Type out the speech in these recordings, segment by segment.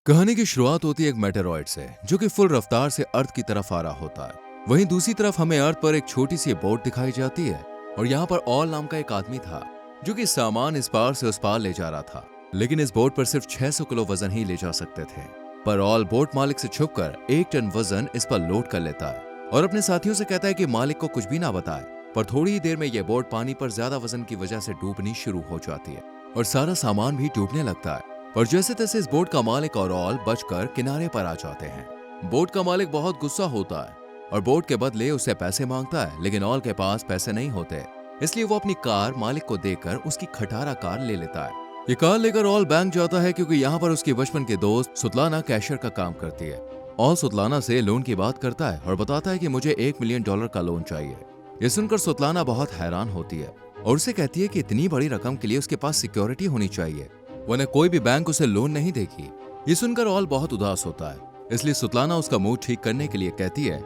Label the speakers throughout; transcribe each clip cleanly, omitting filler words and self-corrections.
Speaker 1: कहानी की शुरुआत होती है एक मेटेरॉइड से जो कि फुल रफ्तार से अर्थ की तरफ आ रहा होता है। वहीं दूसरी तरफ हमें अर्थ पर एक छोटी सी बोट दिखाई जाती है और यहाँ पर ऑल नाम का एक आदमी था जो कि सामान इस पार से उस पार ले जा रहा था। लेकिन इस बोट पर सिर्फ 600 किलो वजन ही ले जा सकते थे। पर ऑल बोट मालिक से छुपकर 1 टन वजन इस पर लोड कर लेता है और अपने साथियों से कहता है कि मालिक को कुछ भी ना बताए। पर थोड़ी ही देर में यह बोट पानी पर ज्यादा वजन की वजह से डूबनी शुरू हो जाती है और सारा सामान भी डूबने लगता है। और जैसे तैसे इस बोट का मालिक और ऑल बचकर किनारे पर आ जाते हैं। बोट का मालिक बहुत गुस्सा होता है और बोट के बदले उससे पैसे मांगता है, लेकिन ऑल के पास पैसे नहीं होते, इसलिए वो अपनी कार मालिक को देकर उसकी खटारा कार ले लेता है। ये कार लेकर ऑल बैंक जाता है क्योंकि यहाँ पर उसकी बचपन के दोस्त सुतलाना कैशियर का काम करती है। ऑल सुतलाना से लोन की बात करता है और बताता है कि मुझे $1 मिलियन का लोन चाहिए। ये सुनकर सुतलाना बहुत हैरान होती है और उसे कहती है कि इतनी बड़ी रकम के लिए उसके पास सिक्योरिटी होनी चाहिए, वरना कोई भी बैंक उसे लोन नहीं देगी। ये सुनकर ऑल बहुत उदास होता है, इसलिए सुतलाना उसका मूड ठीक करने के लिए कहती है,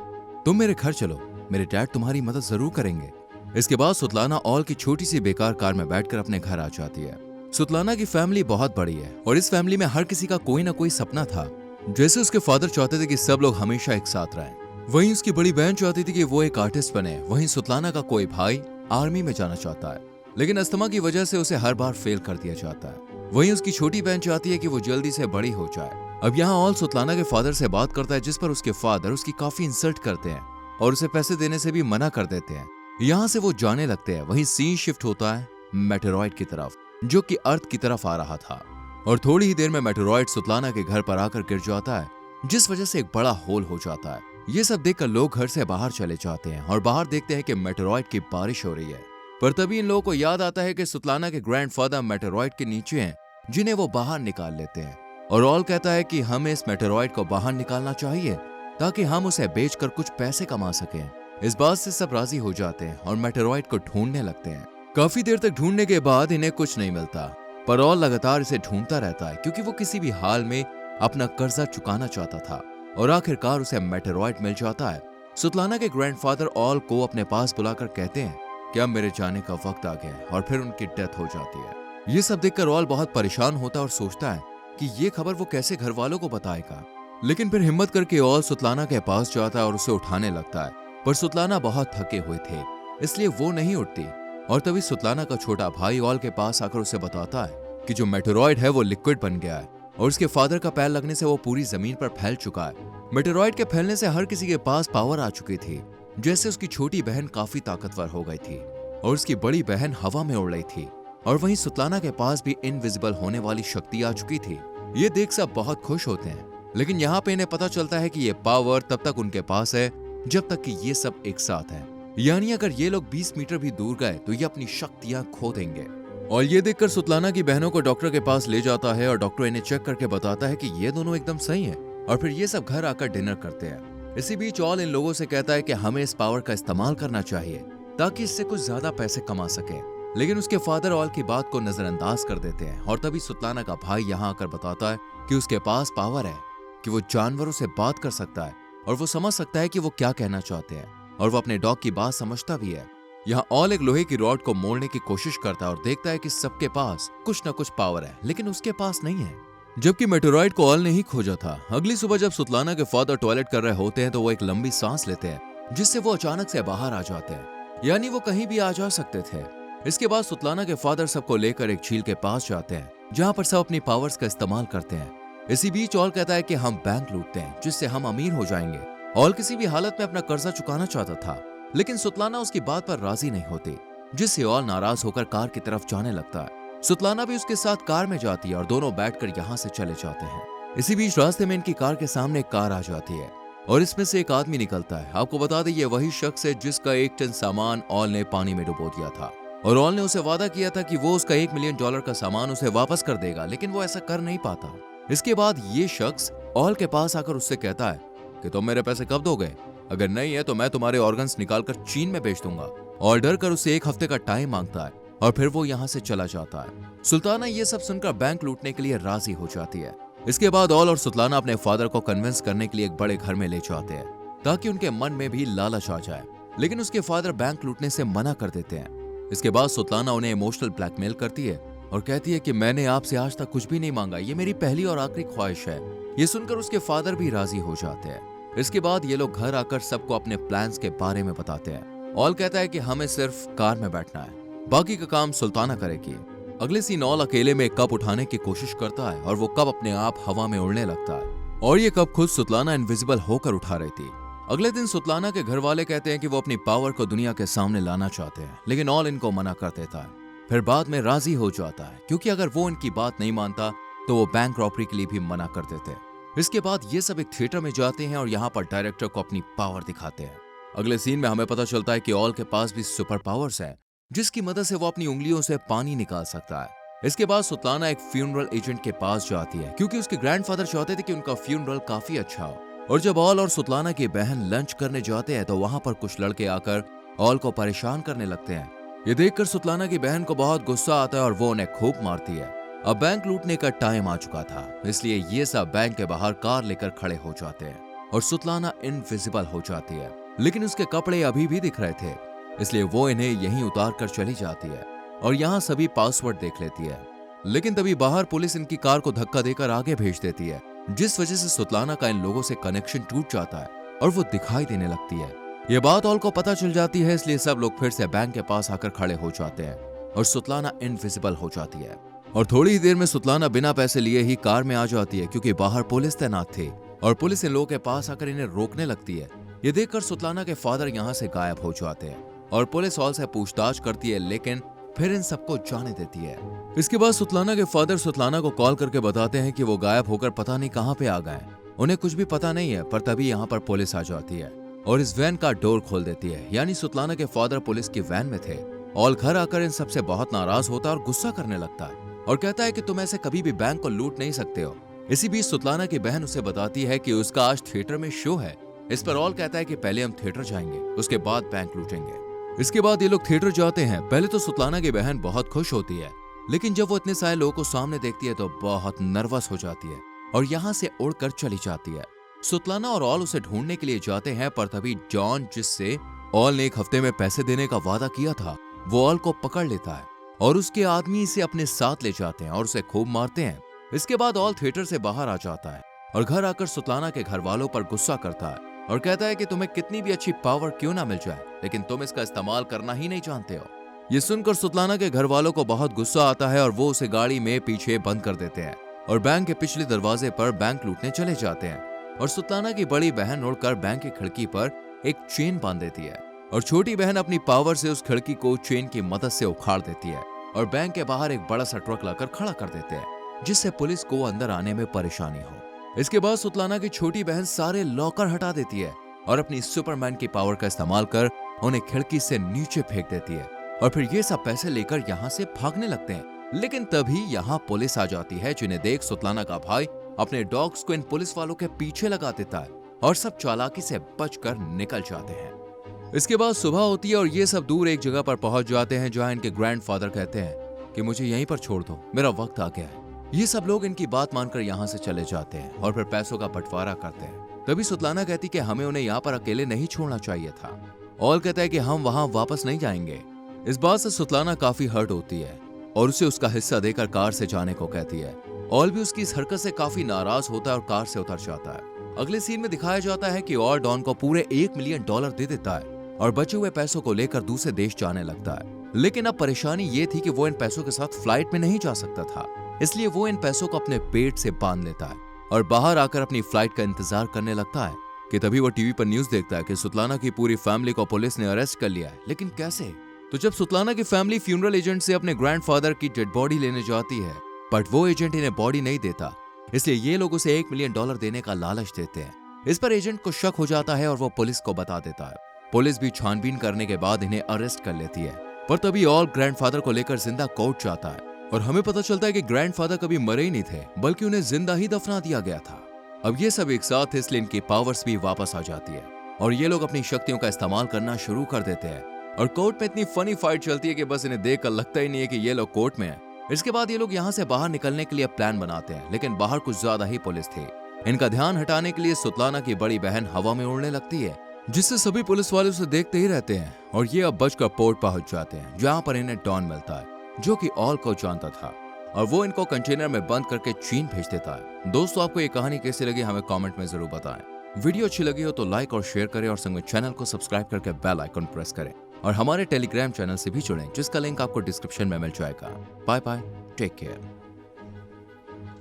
Speaker 1: तुम मेरे घर चलो, मेरे डैड तुम्हारी मदद जरूर करेंगे। इसके बाद सुतलाना ऑल की छोटी सी बेकार कार में बैठकर अपने घर आ जाती है। सुतलाना की फैमिली बहुत बड़ी है और इस फैमिली में हर किसी का कोई ना कोई सपना था। जैसे उसके फादर चाहते थे कि सब लोग हमेशा एक साथ रहें, वहीं उसकी बड़ी बहन चाहती थी कि वो एक आर्टिस्ट बने। वहीं सुतलाना का कोई भाई आर्मी में जाना चाहता है, लेकिन अस्थमा की वजह से उसे हर बार फेल कर दिया जाता है। वहीं उसकी छोटी बहन चाहती है कि वो जल्दी से बड़ी हो जाए। अब यहाँ ऑल सुतलाना के फादर से बात करता है, जिस पर उसके फादर उसकी काफी इंसल्ट करते हैं और उसे पैसे देने से भी मना कर देते हैं। यहाँ से वो जाने लगते हैं। वहीं सीन शिफ्ट होता है मेटेरॉइड की तरफ जो कि अर्थ की तरफ आ रहा था और थोड़ी ही देर में मेटेरॉइड सुतलाना के घर पर आकर गिर जाता है, जिस वजह से एक बड़ा होल हो जाता है। ये सब देखकर लोग घर से बाहर चले जाते हैं और बाहर देखते हैं कि मेटेरॉइड की बारिश हो रही है। पर तभी इन लोगों को याद आता है कि सुतलाना के ग्रैंडफादर मेटेरॉइड के नीचे हैं, जिन्हें वो बाहर निकाल लेते हैं। और ऑल कहता है कि हमें इस मेटेरॉइड को बाहर निकालना चाहिए ताकि हम उसे बेचकर कुछ पैसे कमा सकें। इस बात से सब राजी हो जाते हैं और मेटेरॉइड को ढूंढने लगते हैं। काफी देर तक ढूंढने के बाद इन्हें कुछ नहीं मिलता, पर ऑल लगातार इसे ढूंढता रहता है क्योंकि वो किसी भी हाल में अपना कर्जा चुकाना चाहता था और आखिरकार उसे मेटेरॉइड मिल जाता है। सुतलाना के ग्रैंडफादर ऑल को अपने पास बुलाकर कहते हैं कि अब मेरे जाने का वक्त आ गया है और फिर उनकी डेथ हो जाती है। ये सब देखकर ऑल बहुत परेशान होता है और सोचता है कि ये खबर वो कैसे घर वालों को बताएगा। लेकिन फिर हिम्मत करके ऑल सुतलाना के पास जाता है और उसे उठाने लगता है, पर सुतलाना बहुत थके हुए थे, इसलिए वो नहीं उठती। और तभी सुतलाना का छोटा भाई ऑल के पास आकर उसे बताता है कि जो मेटेरॉइड है वो लिक्विड बन गया है और उसके फादर का पैर लगने से वो पूरी जमीन पर फैल चुका है। मेटेरॉइड के फैलने से हर किसी के पास पावर आ चुकी थी। जैसे उसकी छोटी बहन काफी ताकतवर हो गई थी और उसकी बड़ी बहन हवा में उड़ रही थी और वहीं सुतलाना के पास भी इनविजिबल होने वाली शक्ति आ चुकी थी। ये देख सब बहुत खुश होते हैं, लेकिन यहाँ पे इन्हें पता चलता है कि ये पावर तब तक उनके पास है जब तक कि ये सब एक साथ हैं। यानी अगर ये लोग 20 मीटर भी दूर गए तो ये अपनी शक्तियां खो देंगे। और ये देखकर सुतलाना की बहनों को डॉक्टर के पास ले जाता है और डॉक्टर इन्हें चेक करके बताता है कि ये दोनों एकदम सही हैं। और फिर ये सब घर आकर डिनर करते हैं। इसी बीच ऑल इन लोगों से कहता है कि हमें इस पावर का इस्तेमाल करना चाहिए ताकि इससे कुछ ज्यादा पैसे कमा सके। लेकिन उसके फादर ऑल की बात को नजरअंदाज कर देते हैं और तभी सुतलाना का भाई यहाँ आकर बताता है कि उसके पास पावर है कि वो जानवरों से बात कर सकता है और वो समझ सकता है कि वो क्या कहना चाहते हैं और वो अपने डॉग की बात समझता भी है। यहाँ ऑल एक लोहे की रॉड को मोड़ने की कोशिश करता है और देखता है कि सबके पास कुछ न कुछ पावर है, लेकिन उसके पास नहीं है। जबकि मेटेरॉइड को ऑल ने ही खोजा था। अगली सुबह जब सुतलाना के फादर टॉयलेट कर रहे होते हैं तो वो एक लंबी सांस लेते हैं, जिससे वो अचानक से बाहर आ जाते हैं, यानी वो कहीं भी आ जा सकते थे। इसके बाद सुतलाना के फादर सबको लेकर एक झील के पास जाते हैं, जहाँ पर सब अपनी पावर्स का इस्तेमाल करते हैं। इसी बीच ऑल कहता है कि हम बैंक लूटते हैं जिससे हम अमीर हो जाएंगे। ऑल किसी भी हालत में अपना कर्जा चुकाना चाहता था, लेकिन सुतलाना उसकी बात पर राजी नहीं होती, जिससे ऑल नाराज होकर कार की तरफ जाने लगता है। सुतलाना भी उसके साथ कार में जाती है और दोनों बैठकर यहाँ से चले जाते हैं। इसी बीच रास्ते में इनकी कार के सामने एक कार आ जाती है और इसमें से एक आदमी निकलता है। आपको बता दें ये वही शख्स है जिसका 1 टन सामान ऑल ने पानी में डुबो दिया था और ऑल ने उसे वादा किया था कि वो उसका $1 मिलियन का सामान उसे वापस कर देगा, लेकिन वो ऐसा कर नहीं पाता। इसके बाद ये शख्स ऑल के पास आकर उससे कहता है कि तुम मेरे पैसे कब दोगे? अगर नहीं है तो मैं तुम्हारे ऑर्गन्स निकालकर चीन में बेच दूंगा। और डर कर उससे 1 हफ्ते का टाइम मांगता है और फिर वो यहाँ से चला जाता है। सुल्ताना ये सब सुनकर बैंक लूटने के लिए राजी हो जाती है। इसके बाद ऑल और सुल्ताना अपने फादर को कन्विंस करने के लिए एक बड़े घर में ले जाते हैं ताकि उनके मन में भी लालच आ जाए, लेकिन उसके फादर बैंक लूटने से मना कर देते हैं। इसके बाद सुल्ताना उन्हें इमोशनल ब्लैकमेल करती है और कहती है कि मैंने आपसे आज तक कुछ भी नहीं मांगा, ये मेरी पहली और आखिरी ख्वाहिश है ये सुनकर उसके फादर भी राजी हो जाते हैं। इसके बाद ये लोग घर आकर सबको अपने प्लान्स के बारे में बताते हैं। ऑल कहता है कि हमें सिर्फ कार में बैठना है, बाकी का काम सुल्ताना करेगी। अगले सीन ऑल अकेले में कप उठाने की कोशिश करता है और वो कप अपने आप हवा में उड़ने लगता है और ये कप खुद सुल्ताना इनविजिबल होकर उठा रही थी। अगले दिन सुल्ताना के घर वाले कहते हैं कि वो अपनी पावर को दुनिया के सामने लाना चाहते हैं, लेकिन ऑल इनको मना कर देता है। फिर बाद में राजी हो जाता है, क्योंकि अगर वो इनकी बात नहीं मानता तो वो बैंक रॉबरी के लिए भी मना कर देते हैं। इसके बाद ये सब एक थिएटर में जाते हैं और यहाँ पर डायरेक्टर को अपनी पावर दिखाते हैं। अगले सीन में हमें पता चलता है कि ऑल के पास भी सुपर पावर्स है, जिसकी मदद से वो अपनी उंगलियों से पानी निकाल सकता है। इसके बाद सुल्ताना एक फ्यूनरल एजेंट के पास जाती है, क्योंकि उसके ग्रैंडफादर चाहते थे कि उनका फ्यूनरल काफी अच्छा हो। और जब ऑल और सुल्ताना की बहन लंच करने जाते हैं तो वहां पर कुछ लड़के आकर ऑल को परेशान करने लगते हैं। ये देखकर सुल्ताना की बहन को बहुत गुस्सा आता है और वो उन्हें खूब मारती है। अब बैंक लूटने का टाइम आ चुका था, इसलिए ये सब बैंक के बाहर कार लेकर खड़े हो जाते हैं और सुल्ताना इनविजिबल हो जाती है, लेकिन उसके कपड़े अभी भी दिख रहे थे, इसलिए वो इन्हें यहीं उतार कर चली जाती है और यहाँ सभी पासवर्ड देख लेती है। लेकिन तभी बाहर पुलिस इनकी कार को धक्का देकर आगे भेज देती है, जिस वजह से सुल्ताना का इन लोगों से कनेक्शन टूट जाता है और वो दिखाई देने लगती है। ये बात ऑल को पता चल जाती है, इसलिए सब लोग फिर से बैंक के पास आकर खड़े हो जाते हैं और सुल्ताना इनविजिबल हो जाती है। और थोड़ी ही देर में सुल्ताना बिना पैसे लिए ही कार में आ जाती है, क्योंकि बाहर पुलिस तैनात थे और पुलिस इन लोगों के पास आकर इन्हें रोकने लगती है। ये देखकर सुल्ताना के फादर यहाँ से गायब हो जाते हैं और पुलिस ऑल से पूछताछ करती है, लेकिन फिर इन सबको जाने देती है। इसके बाद सुल्ताना के फादर सुल्ताना को कॉल करके बताते हैं कि वो गायब होकर पता नहीं कहाँ पे आ गए। उन्हें कुछ भी पता नहीं है, पर तभी यहाँ पर पुलिस आ जाती है और इस वैन का डोर खोल देती है, यानी सुल्ताना के फादर पुलिस की वैन में थे। ऑल घर आकर इन सबसे बहुत नाराज होता है और गुस्सा करने लगता है और कहता है कि तुम ऐसे कभी भी बैंक को लूट नहीं सकते हो। इसी बीच सुल्ताना की बहन उसे बताती है कि उसका आज थिएटर में शो है। इस पर ऑल कहता है कि पहले हम थिएटर जाएंगे, उसके बाद बैंक लूटेंगे। इसके बाद ये लोग थिएटर जाते हैं। पहले तो सुल्ताना की बहन बहुत खुश होती है, लेकिन जब वो इतने सारे लोगों को सामने देखती है तो बहुत नर्वस हो जाती है और यहाँ से उड़कर चली जाती है। सुल्ताना और ऑल उसे ढूंढने के लिए जाते हैं, पर तभी जॉन, जिससे ऑल ने एक हफ्ते में पैसे देने का वादा किया था, वो ऑल को पकड़ लेता है और उसके आदमी इसे अपने साथ ले जाते हैं और उसे खूब मारते हैं। इसके बाद ऑल थिएटर से बाहर आ जाता है और घर आकर सुल्ताना के घर वालों पर गुस्सा करता है और कहता है कि तुम्हें कितनी भी अच्छी पावर क्यों ना मिल जाए, लेकिन तुम इसका इस्तेमाल करना ही नहीं जानते हो। ये सुनकर सुल्ताना के घर वालों को बहुत गुस्सा आता है और वो उसे गाड़ी में पीछे बंद कर देते हैं और बैंक के पिछले दरवाजे पर बैंक लूटने चले जाते हैं। और सुल्ताना की बड़ी बहन उड़कर बैंक की खिड़की पर एक चेन बांध देती है और छोटी बहन अपनी पावर से उस खिड़की को चेन की मदद से उखाड़ देती है और बैंक के बाहर एक बड़ा सा ट्रक लाकर खड़ा कर देते हैं, जिससे पुलिस को अंदर आने में परेशानी हो। इसके बाद सुल्ताना की छोटी बहन सारे लॉकर हटा देती है और अपनी सुपरमैन की पावर का इस्तेमाल कर उन्हें खिड़की से नीचे फेंक देती है और फिर ये सब पैसे लेकर यहाँ से भागने लगते हैं। लेकिन तभी यहाँ पुलिस आ जाती है, जिन्हें देख सुल्ताना का भाई अपने डॉग्स को इन पुलिस वालों के पीछे लगा देता है और सब चालाकी से बचकर निकल जाते हैं। इसके बाद सुबह होती है और ये सब दूर एक जगह पर पहुंच जाते हैं, जहां इनके ग्रैंडफादर कहते हैं कि मुझे यहीं पर छोड़ दो, मेरा वक्त आ गया है। ये सब लोग इनकी बात मानकर यहाँ से चले जाते हैं और फिर पैसों का बंटवारा करते हैं। तभी सुल्ताना कहती कि हमें उन्हें यहाँ पर अकेले नहीं छोड़ना चाहिए था। ऑल कहता है कि हम वहां वापस नहीं जाएंगे। इस बात से सुल्ताना काफी हर्ट होती है और उसे उसका हिस्सा देकर कार से जाने को कहती है। ऑल भी उसकी इस हरकत से काफी नाराज होता है और कार से उतर जाता है। अगले सीन में दिखाया जाता है कि ऑल डॉन को पूरे $1 मिलियन दे देता है और बचे हुए पैसों को लेकर दूसरे देश जाने लगता है। लेकिन अब परेशानी ये थी कि वो इन पैसों के साथ फ्लाइट में नहीं जा सकता था, इसलिए वो इन पैसों को अपने पेट से बांध लेता है और बाहर आकर अपनी फ्लाइट का इंतजार करने लगता है कि तभी वो टीवी पर न्यूज देखता है कि सुल्ताना की पूरी फैमिली को पुलिस ने अरेस्ट कर लिया है। लेकिन कैसे? तो जब सुल्ताना की फैमिली फ्यूनरल एजेंट से अपने ग्रैंडफादर की डेड बॉडी लेने जाती है, बट वो एजेंट इन्हें बॉडी नहीं देता, इसलिए ये लोग उसे $1 मिलियन देने का लालच देते हैं। इस पर एजेंट को शक हो जाता है और वो पुलिस को बता देता है। पुलिस भी छानबीन करने के बाद इन्हें अरेस्ट कर लेती है, पर तभी ऑल ग्रैंडफादर को लेकर जिंदा कोर्ट जाता है और हमें पता चलता है कि ग्रैंडफादर कभी मरे ही नहीं थे, बल्कि उन्हें जिंदा ही दफना दिया गया था। अब ये सब एक साथ, इसलिए इनकी पावर्स भी वापस आ जाती है और ये लोग अपनी शक्तियों का इस्तेमाल करना शुरू कर देते हैं। और कोर्ट में इतनी फनी फाइट चलती है कि बस इन्हें देखकर लगता ही नहीं है कि ये लोग कोर्ट में हैं। इसके बाद ये लोग यहाँ से बाहर निकलने के लिए प्लान बनाते हैं, लेकिन बाहर कुछ ज्यादा ही पुलिस थी। इनका ध्यान हटाने के लिए सुल्ताना की बड़ी बहन हवा में उड़ने लगती है, जिससे सभी पुलिस वाले उसे देखते ही रहते हैं और ये अब बचकर पोर्ट पहुंच जाते हैं, जहाँ पर इन्हें डॉन मिलता है, जो कि ऑल को जानता था। और वो इनको कंटेनर में बंद करके चीन भेज देता है। दोस्तों, आपको ये कहानी कैसी लगी हमें कमेंट में जरूर बताएं। वीडियो अच्छी लगी हो तो लाइक और शेयर करें और संग में चैनल को सब्सक्राइब करके बेल आइकन प्रेस करें और हमारे टेलीग्राम चैनल से भी जुड़ें जिसका लिंक आपको डिस्क्रिप्शन में मिल जाएगा। Bye bye, take care.